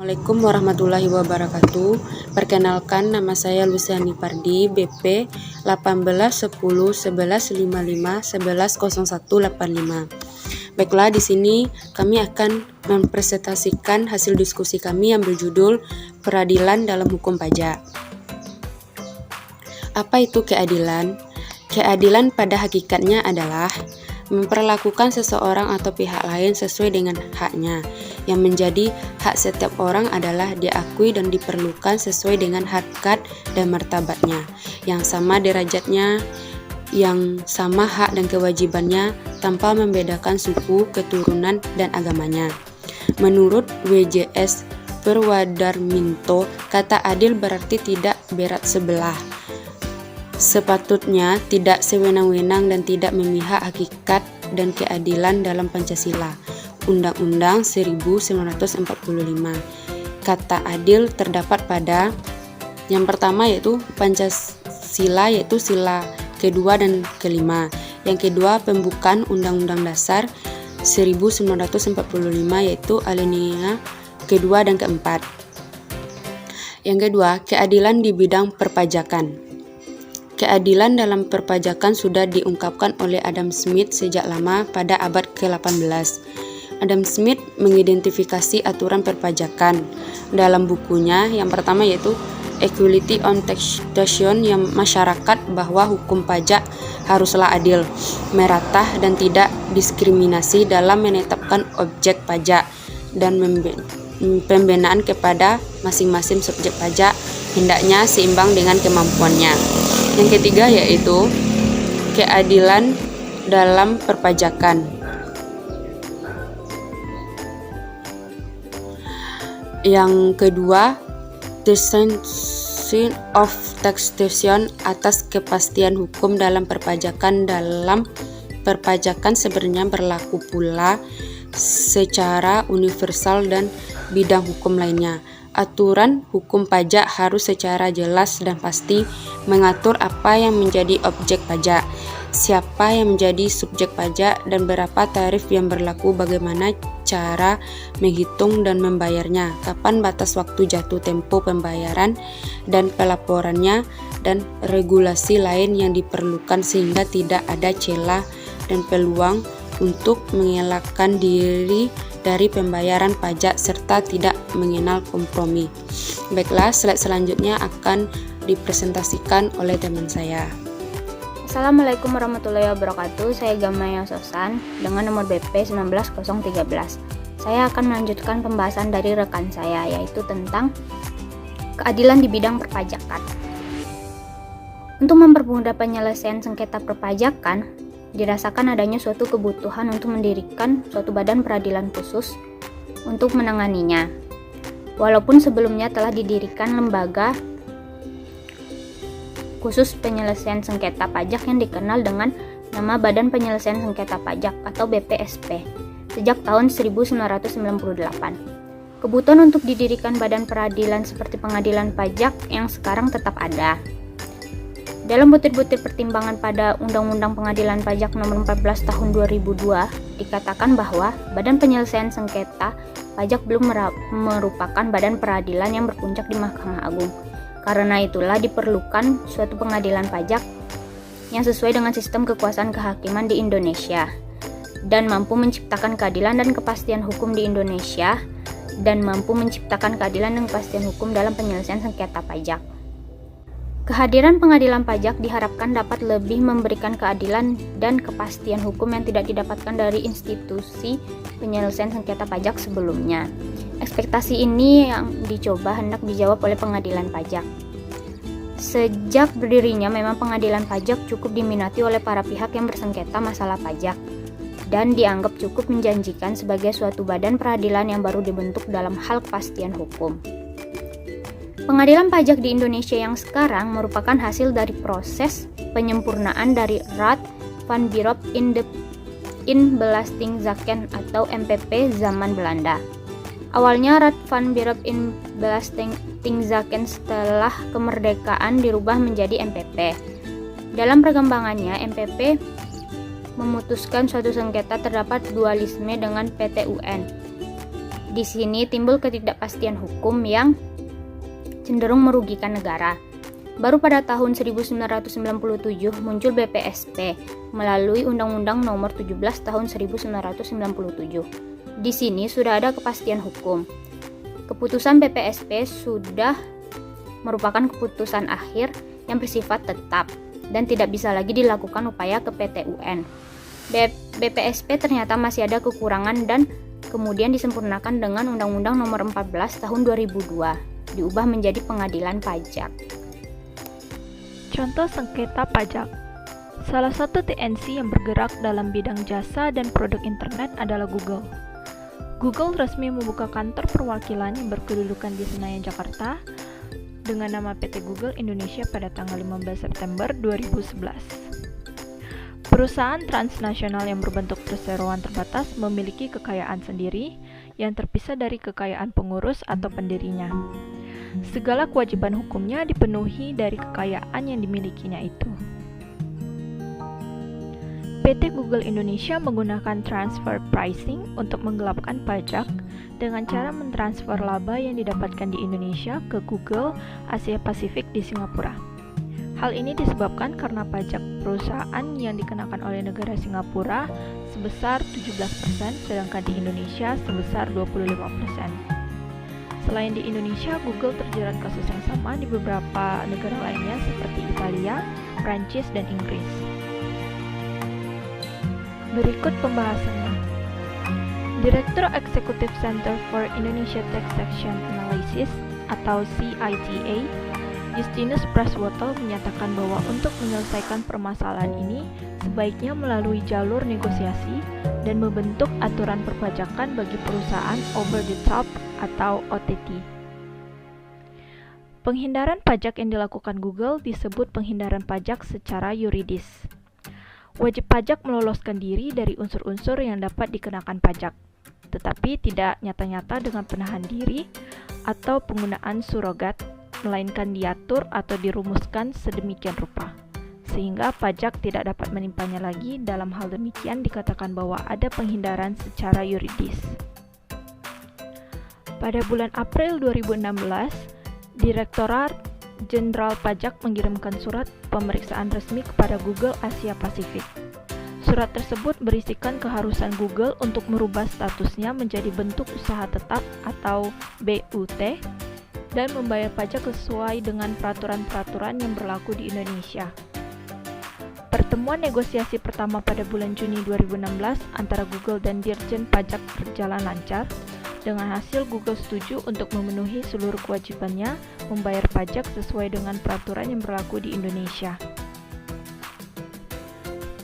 Assalamualaikum warahmatullahi wabarakatuh. Perkenalkan, nama saya Luciani Pardi, BP 18101155110185. Baiklah, di sini kami akan mempresentasikan hasil diskusi kami yang berjudul Peradilan dalam Hukum Pajak. Apa itu keadilan? Keadilan pada hakikatnya adalah memperlakukan seseorang atau pihak lain sesuai dengan haknya. Yang menjadi hak setiap orang adalah diakui dan diperlukan sesuai dengan harkat dan martabatnya, yang sama derajatnya, yang sama hak dan kewajibannya, tanpa membedakan suku, keturunan, dan agamanya. Menurut WJS Purwadarminto, kata adil berarti tidak berat sebelah. Sepatutnya tidak sewenang-wenang dan tidak memihak hakikat dan keadilan dalam Pancasila, Undang-Undang 1945. Kata adil terdapat pada yang pertama yaitu Pancasila, yaitu sila kedua dan kelima. Yang kedua pembukaan Undang-Undang Dasar 1945, yaitu alinea kedua dan keempat. Yang kedua, keadilan di bidang perpajakan. Keadilan dalam perpajakan sudah diungkapkan oleh Adam Smith sejak lama pada abad ke-18. Adam Smith mengidentifikasi aturan perpajakan dalam bukunya yang pertama yaitu Equality on Taxation, yang masyarakat bahwa hukum pajak haruslah adil, merata dan tidak diskriminasi dalam menetapkan objek pajak dan pembenaan kepada masing-masing subjek pajak hendaknya seimbang dengan kemampuannya. Yang ketiga yaitu keadilan dalam perpajakan. Yang kedua, certainty of taxation, atas kepastian hukum dalam perpajakan. Dalam perpajakan sebenarnya berlaku pula secara universal dan bidang hukum lainnya. Aturan hukum pajak harus secara jelas dan pasti mengatur apa yang menjadi objek pajak, siapa yang menjadi subjek pajak, dan berapa tarif yang berlaku, bagaimana cara menghitung dan membayarnya, kapan batas waktu jatuh tempo pembayaran dan pelaporannya, dan regulasi lain yang diperlukan sehingga tidak ada celah dan peluang untuk mengelakkan diri dari pembayaran pajak serta tidak mengenal kompromi. Baiklah, slide selanjutnya akan dipresentasikan oleh teman saya. Assalamualaikum warahmatullahi wabarakatuh. Saya Gamaya Sosan dengan nomor BP 19013. Saya akan melanjutkan pembahasan dari rekan saya, yaitu tentang keadilan di bidang perpajakan. Untuk mempermudah penyelesaian sengketa perpajakan, dirasakan adanya suatu kebutuhan untuk mendirikan suatu badan peradilan khusus untuk menanganinya. Walaupun sebelumnya telah didirikan lembaga khusus penyelesaian sengketa pajak yang dikenal dengan nama Badan Penyelesaian Sengketa Pajak atau BPSP sejak tahun 1998. Kebutuhan untuk didirikan badan peradilan seperti pengadilan pajak yang sekarang tetap ada. Dalam butir-butir pertimbangan pada Undang-Undang Pengadilan Pajak Nomor 14 Tahun 2002 dikatakan bahwa Badan Penyelesaian Sengketa Pajak belum merupakan badan peradilan yang berpuncak di Mahkamah Agung. Karena itulah diperlukan suatu pengadilan pajak yang sesuai dengan sistem kekuasaan kehakiman di Indonesia dan mampu menciptakan keadilan dan kepastian hukum di Indonesia dan mampu menciptakan keadilan dan kepastian hukum dalam penyelesaian sengketa pajak. Kehadiran pengadilan pajak diharapkan dapat lebih memberikan keadilan dan kepastian hukum yang tidak didapatkan dari institusi penyelesaian sengketa pajak sebelumnya. Ekspektasi ini yang dicoba hendak dijawab oleh pengadilan pajak. Sejak berdirinya memang pengadilan pajak cukup diminati oleh para pihak yang bersengketa masalah pajak dan dianggap cukup menjanjikan sebagai suatu badan peradilan yang baru dibentuk dalam hal kepastian hukum. Pengadilan pajak di Indonesia yang sekarang merupakan hasil dari proses penyempurnaan dari Raad van Beroep in Belastingzaken atau MPP zaman Belanda. Awalnya Raad van Beroep in Belastingzaken setelah kemerdekaan dirubah menjadi MPP. Dalam perkembangannya, MPP memutuskan suatu sengketa terdapat dualisme dengan PT UN. Di sini timbul ketidakpastian hukum yang cenderung merugikan negara. Baru pada tahun 1997 muncul BPSP melalui Undang-Undang Nomor 17 Tahun 1997. Di sini sudah ada kepastian hukum. Keputusan BPSP sudah merupakan keputusan akhir yang bersifat tetap dan tidak bisa lagi dilakukan upaya ke PT UN. BPSP ternyata masih ada kekurangan dan kemudian disempurnakan dengan Undang-Undang Nomor 14 Tahun 2002, diubah menjadi Pengadilan Pajak. Contoh sengketa pajak. Salah satu TNC yang bergerak dalam bidang jasa dan produk internet adalah Google. Google resmi membuka kantor perwakilan yang berkedudukan di Senayan, Jakarta dengan nama PT Google Indonesia pada tanggal 15 September 2011. Perusahaan transnasional yang berbentuk perseroan terbatas memiliki kekayaan sendiri yang terpisah dari kekayaan pengurus atau pendirinya. Segala kewajiban hukumnya dipenuhi dari kekayaan yang dimilikinya itu. PT Google Indonesia menggunakan transfer pricing untuk menggelapkan pajak dengan cara mentransfer laba yang didapatkan di Indonesia ke Google Asia Pasifik di Singapura. Hal ini disebabkan karena pajak perusahaan yang dikenakan oleh negara Singapura sebesar 17%, sedangkan di Indonesia sebesar 25%. Selain di Indonesia, Google terjerat kasus yang sama di beberapa negara lainnya seperti Italia, Prancis, dan Inggris. Berikut pembahasannya. Direktur Eksekutif Center for Indonesia Taxation Analysis atau CITA, Justinus Praswoto menyatakan bahwa untuk menyelesaikan permasalahan ini sebaiknya melalui jalur negosiasi dan membentuk aturan perpajakan bagi perusahaan over the top atau OTT. Penghindaran pajak yang dilakukan Google disebut penghindaran pajak secara yuridis. Wajib pajak meloloskan diri dari unsur-unsur yang dapat dikenakan pajak, tetapi tidak nyata-nyata dengan penahan diri atau penggunaan surogat, melainkan diatur atau dirumuskan sedemikian rupa, sehingga pajak tidak dapat menimpanya lagi. Dalam hal demikian dikatakan bahwa ada penghindaran secara yuridis. Pada bulan April 2016, Direktorat Jenderal Pajak mengirimkan surat pemeriksaan resmi kepada Google Asia Pasifik. Surat tersebut berisikan keharusan Google untuk merubah statusnya menjadi bentuk usaha tetap atau BUT dan membayar pajak sesuai dengan peraturan-peraturan yang berlaku di Indonesia. Pertemuan negosiasi pertama pada bulan Juni 2016 antara Google dan Dirjen Pajak berjalan lancar. Dengan hasil, Google setuju untuk memenuhi seluruh kewajibannya membayar pajak sesuai dengan peraturan yang berlaku di Indonesia.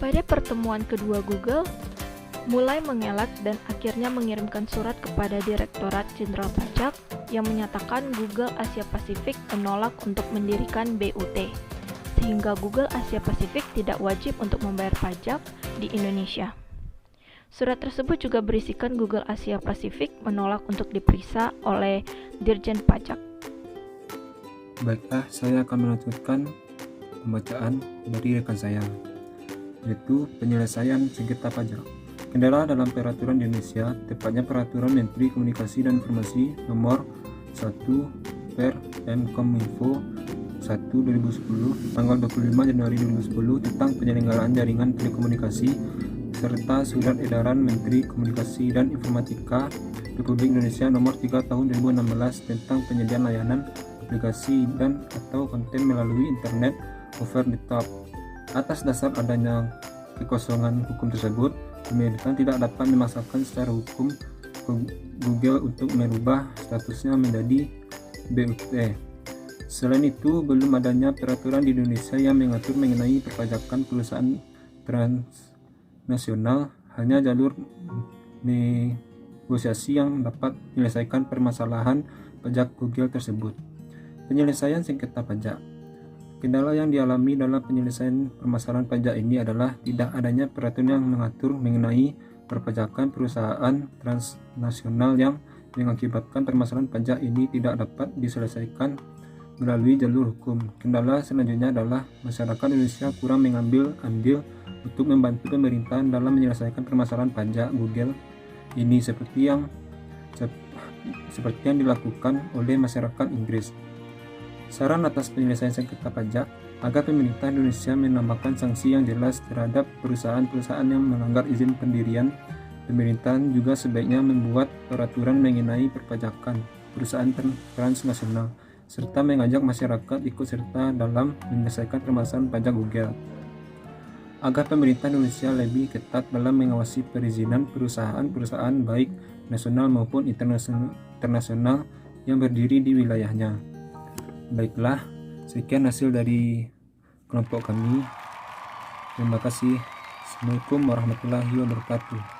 Pada pertemuan kedua, Google mulai mengelak dan akhirnya mengirimkan surat kepada Direktorat Jenderal Pajak yang menyatakan Google Asia Pasifik menolak untuk mendirikan BUT, sehingga Google Asia Pasifik tidak wajib untuk membayar pajak di Indonesia. Surat tersebut juga berisikan Google Asia Pasifik menolak untuk diperiksa oleh Dirjen Pajak. Baiklah, saya akan melanjutkan pembacaan dari rekan saya, yaitu penyelesaian sengketa pajak. Kendala dalam peraturan di Indonesia, tepatnya Peraturan Menteri Komunikasi dan Informasi Nomor 1 per Menkominfo 1/2010 tanggal 25 Januari 2010 tentang penyelenggaraan jaringan telekomunikasi serta Surat Edaran Menteri Komunikasi dan Informatika Republik Indonesia Nomor 3 Tahun 2016 tentang penyediaan layanan aplikasi dan atau konten melalui internet over the top. Atas dasar adanya kekosongan hukum tersebut, pemerintah tidak dapat memaksakan secara hukum Google untuk merubah statusnya menjadi BUT. Selain itu, belum adanya peraturan di Indonesia yang mengatur mengenai perpajakan perusahaan transnasional, hanya jalur negosiasi yang dapat menyelesaikan permasalahan pajak Google tersebut. Penyelesaian sengketa pajak. Kendala yang dialami dalam penyelesaian permasalahan pajak ini adalah tidak adanya peraturan yang mengatur mengenai perpajakan perusahaan transnasional yang mengakibatkan permasalahan pajak ini tidak dapat diselesaikan melalui jalur hukum. Kendala selanjutnya adalah masyarakat Indonesia kurang mengambil andil untuk membantu pemerintahan dalam menyelesaikan permasalahan pajak Google ini, seperti seperti yang dilakukan oleh masyarakat Inggris. Saran atas penyelesaian sengketa pajak agar pemerintah Indonesia menambahkan sanksi yang jelas terhadap perusahaan-perusahaan yang melanggar izin pendirian. Pemerintahan juga sebaiknya membuat peraturan mengenai perpajakan perusahaan transnasional serta mengajak masyarakat ikut serta dalam menyelesaikan permasalahan pajak Google. Agar pemerintah Indonesia lebih ketat dalam mengawasi perizinan perusahaan-perusahaan baik nasional maupun internasional yang berdiri di wilayahnya. Baiklah, sekian hasil dari kelompok kami. Terima kasih. Assalamualaikum warahmatullahi wabarakatuh.